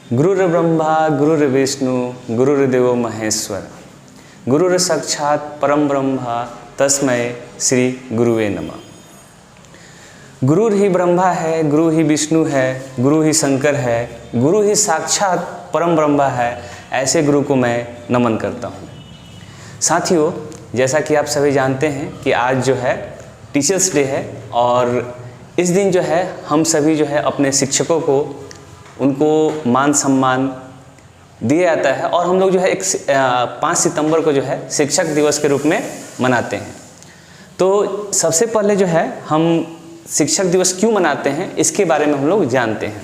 गुरुर्ब्रह्मा गुरुर्विष्णु गुरुर्देवो महेश्वर गुरुर साक्षात परम ब्रह्म तस्मै श्री गुरुवे नमः। गुरु ही ब्रह्मा है, गुरु ही विष्णु है, गुरु ही शंकर है, गुरु ही साक्षात परम ब्रह्म है। ऐसे गुरु को मैं नमन करता हूँ। साथियों, जैसा कि आप सभी जानते हैं कि आज जो है टीचर्स डे है और इस दिन जो है हम सभी जो है अपने शिक्षकों को उनको मान सम्मान दिया जाता है और हम लोग जो है 5 सितंबर को जो है शिक्षक दिवस के रूप में मनाते हैं। तो सबसे पहले जो है हम शिक्षक दिवस क्यों मनाते हैं इसके बारे में हम लोग जानते हैं।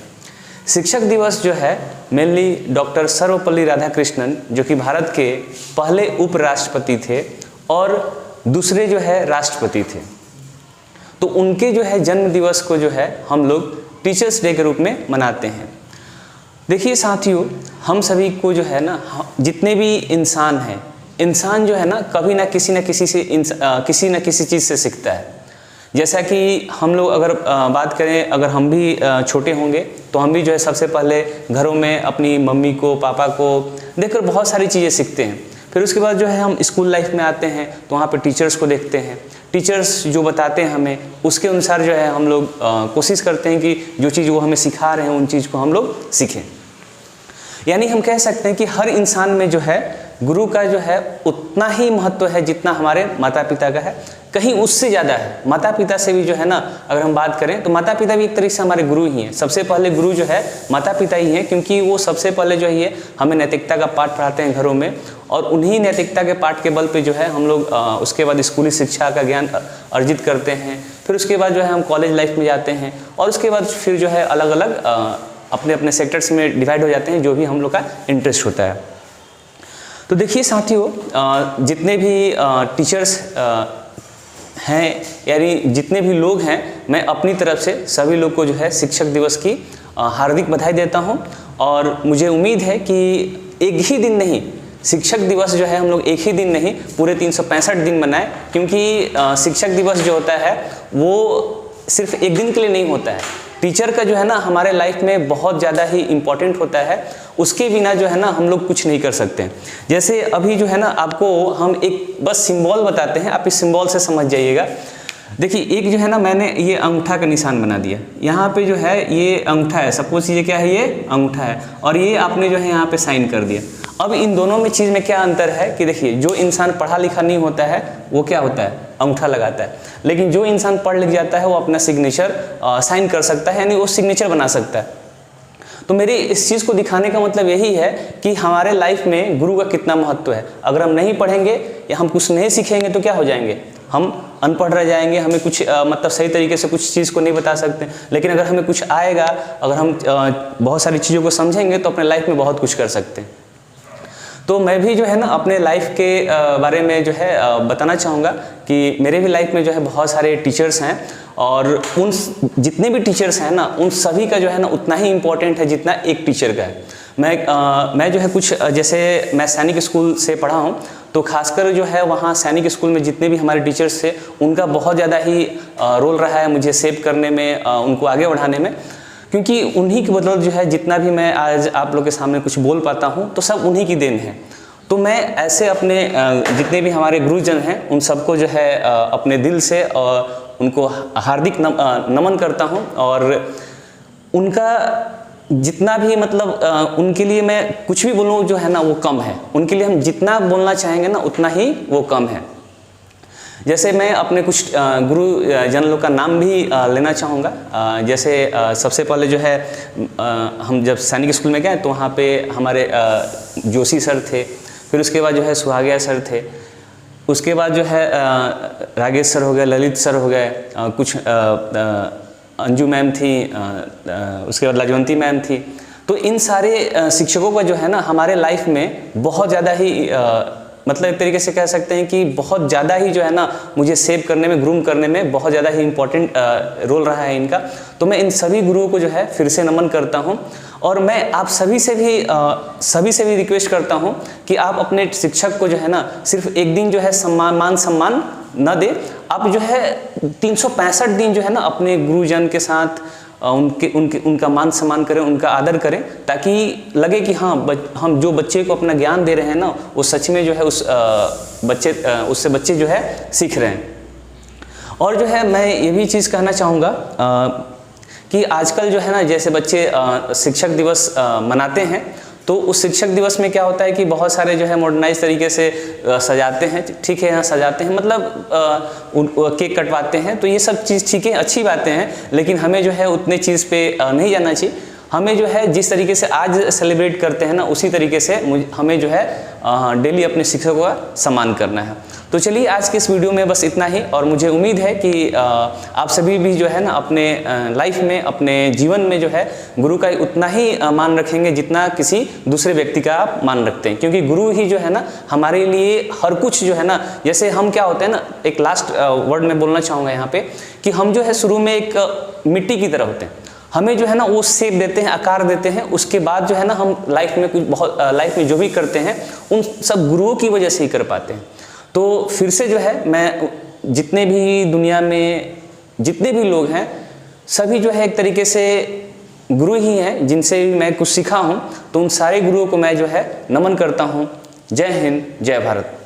शिक्षक दिवस जो है मेनली डॉक्टर सर्वपल्ली राधाकृष्णन जो कि भारत के पहले उपराष्ट्रपति थे और दूसरे जो है राष्ट्रपति थे, तो उनके जो है जन्म दिवस को जो है हम लोग टीचर्स डे के रूप में मनाते हैं। देखिए साथियों, हम सभी को जो है ना, जितने भी इंसान हैं, इंसान जो है ना कभी ना किसी न किसी चीज़ से सीखता है। जैसा कि हम लोग अगर बात करें, अगर हम भी छोटे होंगे तो हम भी जो है सबसे पहले घरों में अपनी मम्मी को पापा को देखकर बहुत सारी चीज़ें सीखते हैं। फिर उसके बाद जो है हम स्कूल लाइफ में आते हैं तो वहाँ पर टीचर्स को देखते हैं। टीचर्स जो बताते हैं हमें उसके अनुसार जो है हम लोग कोशिश करते हैं कि जो चीज़ वो हमें सिखा रहे हैं उन चीज़ को हम लोग सीखें। यानी हम कह सकते हैं कि हर इंसान में जो है गुरु का जो है उतना ही महत्व है जितना हमारे माता पिता का है, कहीं उससे ज़्यादा है। माता पिता से भी जो है ना अगर हम बात करें तो माता पिता भी एक तरीके से हमारे गुरु ही हैं। सबसे पहले गुरु जो है माता पिता ही हैं, क्योंकि वो सबसे पहले जो है हमें नैतिकता का पाठ पढ़ाते हैं घरों में और उन्हीं नैतिकता के पाठ के बल पे जो है हम लोग उसके बाद स्कूली शिक्षा का ज्ञान अर्जित करते हैं। फिर उसके बाद जो है हम कॉलेज लाइफ में जाते हैं और उसके बाद फिर जो है अलग अलग अपने अपने सेक्टर्स में डिवाइड हो जाते हैं जो भी हम लोग का इंटरेस्ट होता है। तो देखिए साथियों, जितने भी टीचर्स हैं, यानी जितने भी लोग हैं, मैं अपनी तरफ से सभी लोग को जो है शिक्षक दिवस की हार्दिक बधाई देता हूं। और मुझे उम्मीद है कि एक ही दिन नहीं, शिक्षक दिवस जो है हम लोग एक ही दिन नहीं पूरे 365 दिन मनाएं, क्योंकि शिक्षक दिवस जो होता है वो सिर्फ एक दिन के लिए नहीं होता है। टीचर का जो है ना हमारे लाइफ में बहुत ज़्यादा ही इम्पोर्टेंट होता है, उसके बिना जो है ना हम लोग कुछ नहीं कर सकते। जैसे अभी जो है ना आपको हम एक बस सिंबल बताते हैं, आप इस सिंबल से समझ जाइएगा। देखिए एक जो है ना मैंने ये अंगूठा का निशान बना दिया, यहाँ पे जो है ये अंगूठा है, सपोज ये क्या है, ये अंगूठा है और ये आपने जो है यहाँ पे साइन कर दिया। अब इन दोनों में चीज़ में क्या अंतर है कि देखिए जो इंसान पढ़ा लिखा नहीं होता है वो क्या होता है, अंगूठा लगाता है, लेकिन जो इंसान पढ़ लिख जाता है वो अपना सिग्नेचर साइन कर सकता है, यानी वो सिग्नेचर बना सकता है। तो मेरी इस चीज़ को दिखाने का मतलब यही है कि हमारे लाइफ में गुरु का कितना महत्व है। अगर हम नहीं पढ़ेंगे या हम कुछ नहीं सीखेंगे तो क्या हो जाएंगे, हम अनपढ़ रह जाएंगे, हमें कुछ मतलब सही तरीके से कुछ चीज़ को नहीं बता सकते। लेकिन अगर हमें कुछ आएगा, अगर हम बहुत सारी चीज़ों को समझेंगे तो अपने लाइफ में बहुत कुछ कर सकते हैं। तो मैं भी जो है ना अपने लाइफ के बारे में जो है बताना चाहूँगा कि मेरे भी लाइफ में जो है बहुत सारे टीचर्स हैं और उन जितने भी टीचर्स हैं ना उन सभी का जो है ना उतना ही इम्पोर्टेंट है जितना एक टीचर का है। मैं जो है कुछ जैसे मैं सैनिक स्कूल से पढ़ा हूँ, तो खासकर जो है वहाँ सैनिक स्कूल में जितने भी हमारे टीचर्स थे उनका बहुत ज़्यादा ही रोल रहा है मुझे सेव करने में, उनको आगे बढ़ाने में, क्योंकि उन्हीं की बदौलत जो है जितना भी मैं आज आप लोग के सामने कुछ बोल पाता हूँ तो सब उन्हीं की देन है। तो मैं ऐसे अपने जितने भी हमारे गुरुजन हैं उन सबको जो है अपने दिल से उनको हार्दिक नमन करता हूँ और उनका जितना भी मतलब उनके लिए मैं कुछ भी बोलूँ जो है ना वो कम है। उनके लिए हम जितना बोलना चाहेंगे ना उतना ही वो कम है। जैसे मैं अपने कुछ गुरुजन लोग का नाम भी लेना चाहूँगा। जैसे सबसे पहले जो है हम जब सैनिक स्कूल में गए तो वहाँ पे हमारे जोशी सर थे, फिर उसके बाद जो है सुहागिया सर थे, उसके बाद जो है रागेश सर हो गए, ललित सर हो गए, कुछ अंजू मैम थी, उसके बाद लाजवंती मैम थी। तो इन सारे शिक्षकों का जो है ना हमारे लाइफ में बहुत ज़्यादा ही मतलब एक तरीके से कह सकते हैं कि बहुत ज़्यादा ही जो है ना मुझे सेव करने में, ग्रूम करने में बहुत ज़्यादा ही इम्पोर्टेंट रोल रहा है इनका। तो मैं इन सभी गुरुओं को जो है फिर से नमन करता हूँ और मैं आप सभी से भी रिक्वेस्ट करता हूँ कि आप अपने शिक्षक को जो है ना सिर्फ एक दिन जो है मान सम्मान न दे, आप जो है 365 दिन जो है ना अपने गुरुजन के साथ उनका मान सम्मान करें, उनका आदर करें, ताकि लगे कि हाँ हम जो बच्चे को अपना ज्ञान दे रहे हैं ना, वो सच में जो है उससे बच्चे जो है सीख रहे हैं। और जो है मैं ये भी चीज़ कहना चाहूँगा कि आजकल जो है ना, जैसे बच्चे शिक्षक दिवस मनाते हैं, तो उस शिक्षक दिवस में क्या होता है कि बहुत सारे जो है मॉडर्नाइज तरीके से सजाते हैं, ठीक है, यहाँ सजाते हैं, मतलब केक कटवाते हैं, तो ये सब चीज़ ठीक है, अच्छी बातें हैं, लेकिन हमें जो है उतने चीज़ पे नहीं जाना चाहिए। हमें जो है जिस तरीके से आज सेलिब्रेट करते हैं ना, उसी तरीके से हमें जो है डेली अपने शिक्षकों का सम्मान करना है। तो चलिए आज के इस वीडियो में बस इतना ही, और मुझे उम्मीद है कि आप सभी भी जो है ना अपने लाइफ में, अपने जीवन में जो है गुरु का उतना ही मान रखेंगे जितना किसी दूसरे व्यक्ति का आप मान रखते हैं, क्योंकि गुरु ही जो है ना हमारे लिए हर कुछ जो है ना, जैसे हम क्या होते हैं ना, एक लास्ट वर्ड में बोलना चाहूँगा यहाँ पे कि हम जो है शुरू में एक मिट्टी की तरह होते हैं, हमें जो है ना वो शेप देते हैं, आकार देते हैं, उसके बाद जो है ना हम लाइफ में लाइफ में जो भी करते हैं उन सब गुरुओं की वजह से ही कर पाते हैं। तो फिर से जो है मैं जितने भी दुनिया में जितने भी लोग हैं, सभी जो है एक तरीके से गुरु ही हैं जिनसे मैं कुछ सीखा हूँ, तो उन सारे गुरुओं को मैं जो है नमन करता हूँ। जय हिंद, जय भारत।